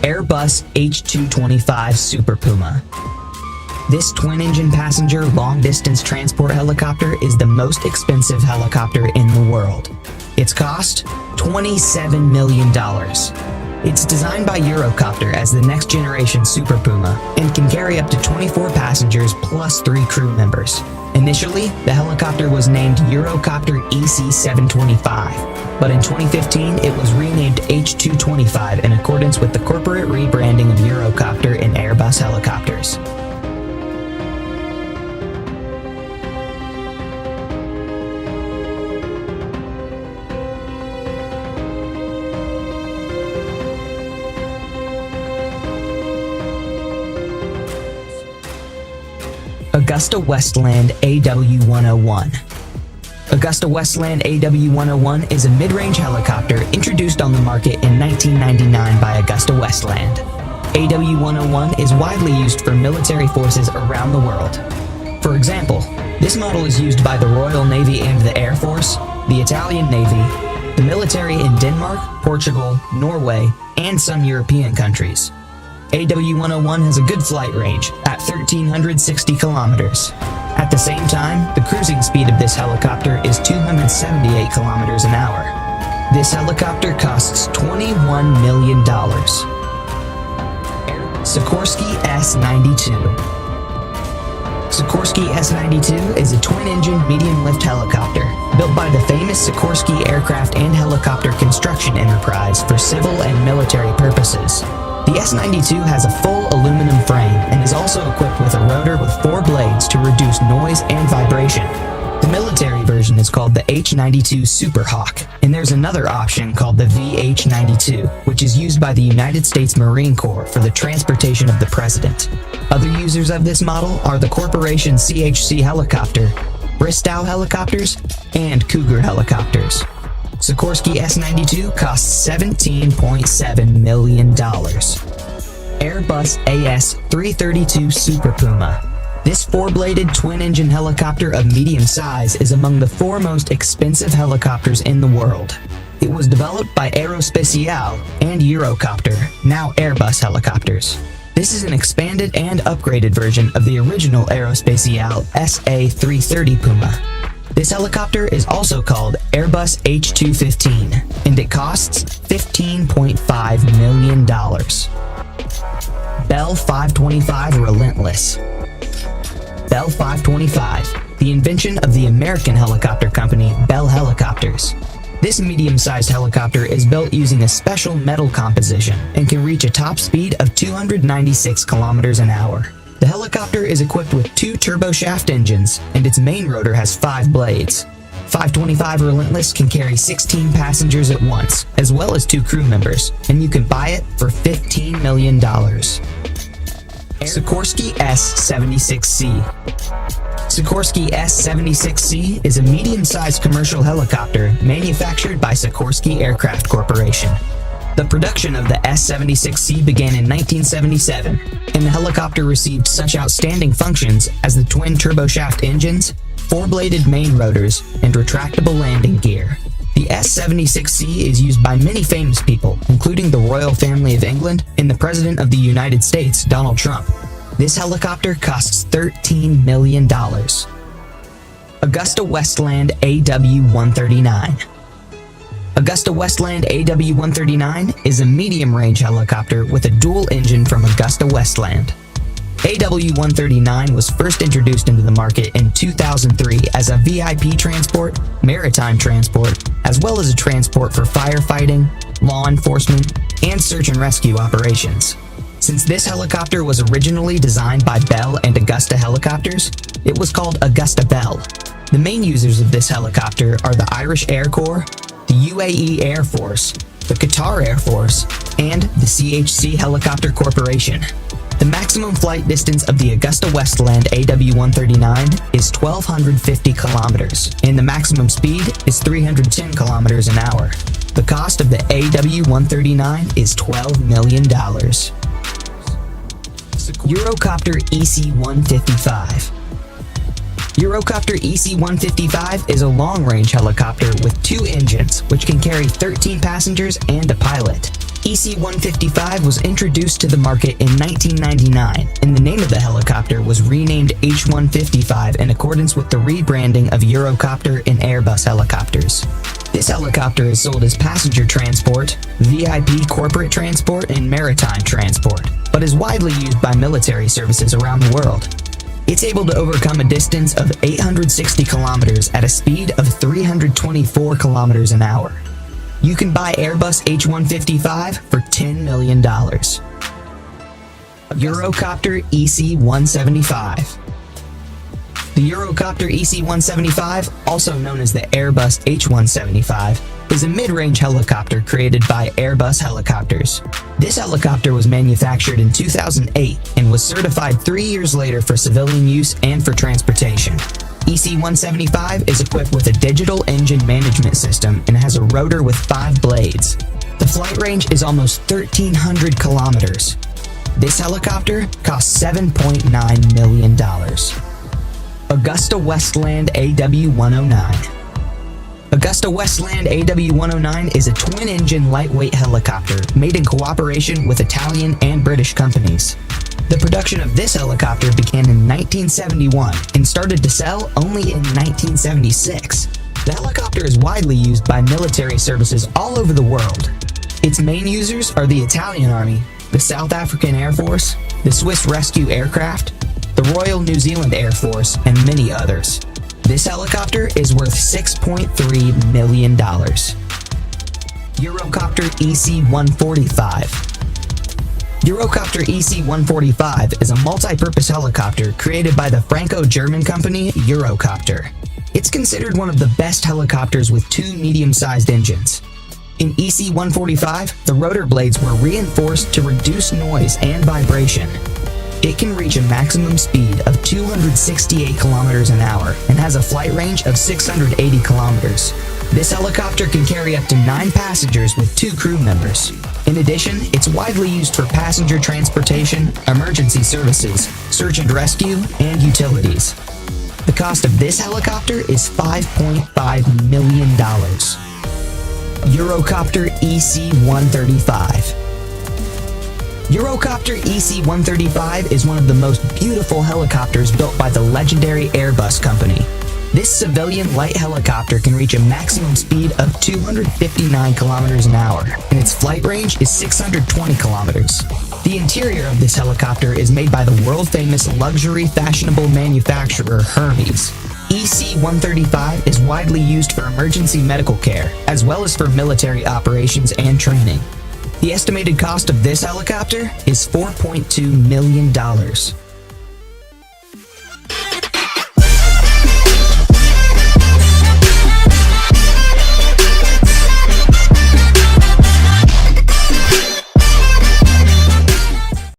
Airbus H225 Super Puma. This twin-engine passenger long-distance transport helicopter is the most expensive helicopter in the world. Its cost? $27 million. It's designed by Eurocopter as the next-generation Super Puma and can carry up to 24 passengers plus 3 crew members. Initially, the helicopter was named Eurocopter EC725, but in 2015 it was renamed H225 in accordance with the corporate rebranding of Eurocopter and Airbus helicopters. AgustaWestland AW101. AgustaWestland AW101 is a mid-range helicopter introduced on the market in 1999 by AgustaWestland. AW101 is widely used for military forces around the world. For example, this model is used by the Royal Navy and the Air Force, the Italian Navy, the military in Denmark, Portugal, Norway, and some European countries. AW101 has a good flight range at 1,360 kilometers. At the same time, the cruising speed of this helicopter is 278 kilometers an hour. This helicopter costs $21 million. Sikorsky S-92. Sikorsky S-92 is a twin-engine medium-lift helicopter built by the famous Sikorsky Aircraft and Helicopter Construction Enterprise for civil and military purposes. The S-92 has a full aluminum frame and is also equipped with a rotor with 4 blades to reduce noise and vibration. The military version is called the H-92 Super Hawk, and there's another option called the VH-92, which is used by the United States Marine Corps for the transportation of the president. Other users of this model are the Corporation CHC helicopter, Bristow helicopters, and Cougar helicopters. Sikorsky S-92 costs $17.7 million. Airbus AS-332 Super Puma. This 4-bladed twin-engine helicopter of medium size is among the 4 most expensive helicopters in the world. It was developed by Aerospatiale and Eurocopter, now Airbus helicopters. This is an expanded and upgraded version of the original Aerospatiale SA-330 Puma. This helicopter is also called Airbus H215, and it costs $15.5 million. Bell 525 Relentless. Bell 525, the invention of the American helicopter company Bell Helicopters. This medium-sized helicopter is built using a special metal composition and can reach a top speed of 296 kilometers an hour. The helicopter is equipped with 2 turboshaft engines, and its main rotor has 5 blades. 525 Relentless can carry 16 passengers at once, as well as 2 crew members, and you can buy it for $15 million. Sikorsky S-76C. Sikorsky S-76C is a medium-sized commercial helicopter manufactured by Sikorsky Aircraft Corporation. The production of the S-76C began in 1977, and the helicopter received such outstanding functions as the twin turboshaft engines, 4-bladed main rotors, and retractable landing gear. The S-76C is used by many famous people, including the royal family of England and the President of the United States, Donald Trump. This helicopter costs $13 million. AgustaWestland AW139. AgustaWestland AW139 is a medium-range helicopter with a dual engine from AgustaWestland. AW139 was first introduced into the market in 2003 as a VIP transport, maritime transport, as well as a transport for firefighting, law enforcement, and search and rescue operations. Since this helicopter was originally designed by Bell and Augusta Helicopters, it was called Augusta Bell. The main users of this helicopter are the Irish Air Corps, the UAE Air Force, the Qatar Air Force, and the CHC Helicopter Corporation. The maximum flight distance of the AgustaWestland AW139 is 1,250 kilometers, and the maximum speed is 310 kilometers an hour. The cost of the AW139 is $12 million. Eurocopter EC-155. Eurocopter EC-155 is a long-range helicopter with 2 engines, which can carry 13 passengers and a pilot. EC-155 was introduced to the market in 1999, and the name of the helicopter was renamed H-155 in accordance with the rebranding of Eurocopter and Airbus helicopters. This helicopter is sold as passenger transport, VIP corporate transport, and maritime transport, but is widely used by military services around the world. It's able to overcome a distance of 860 kilometers at a speed of 324 kilometers an hour. You can buy Airbus H-155 for $10 million. Eurocopter EC-175. The Eurocopter EC-175, also known as the Airbus H-175, is a mid-range helicopter created by Airbus Helicopters. This helicopter was manufactured in 2008 and was certified 3 years later for civilian use and for transportation. EC-175 is equipped with a digital engine management system and has a rotor with 5 blades. The flight range is almost 1,300 kilometers. This helicopter costs $7.9 million. AgustaWestland AW109. AgustaWestland AW109 is a twin-engine lightweight helicopter made in cooperation with Italian and British companies. The production of this helicopter began in 1971 and started to sell only in 1976. The helicopter is widely used by military services all over the world. Its main users are the Italian Army, the South African Air Force, the Swiss Rescue Aircraft, the Royal New Zealand Air Force, and many others. This helicopter is worth $6.3 million. Eurocopter EC-145. Eurocopter EC-145 is a multi-purpose helicopter created by the Franco-German company Eurocopter. It's considered one of the best helicopters with 2 medium-sized engines. In EC-145, the rotor blades were reinforced to reduce noise and vibration. It can reach a maximum speed of 268 kilometers an hour and has a flight range of 680 kilometers. This helicopter can carry up to 9 passengers with 2 crew members. In addition, it's widely used for passenger transportation, emergency services, search and rescue, and utilities. The cost of this helicopter is $5.5 million. Eurocopter EC-135. Eurocopter EC-135 is one of the most beautiful helicopters built by the legendary Airbus company. This civilian light helicopter can reach a maximum speed of 259 kilometers an hour, and its flight range is 620 kilometers. The interior of this helicopter is made by the world-famous luxury fashionable manufacturer Hermes. EC-135 is widely used for emergency medical care, as well as for military operations and training. The estimated cost of this helicopter is $4.2 million.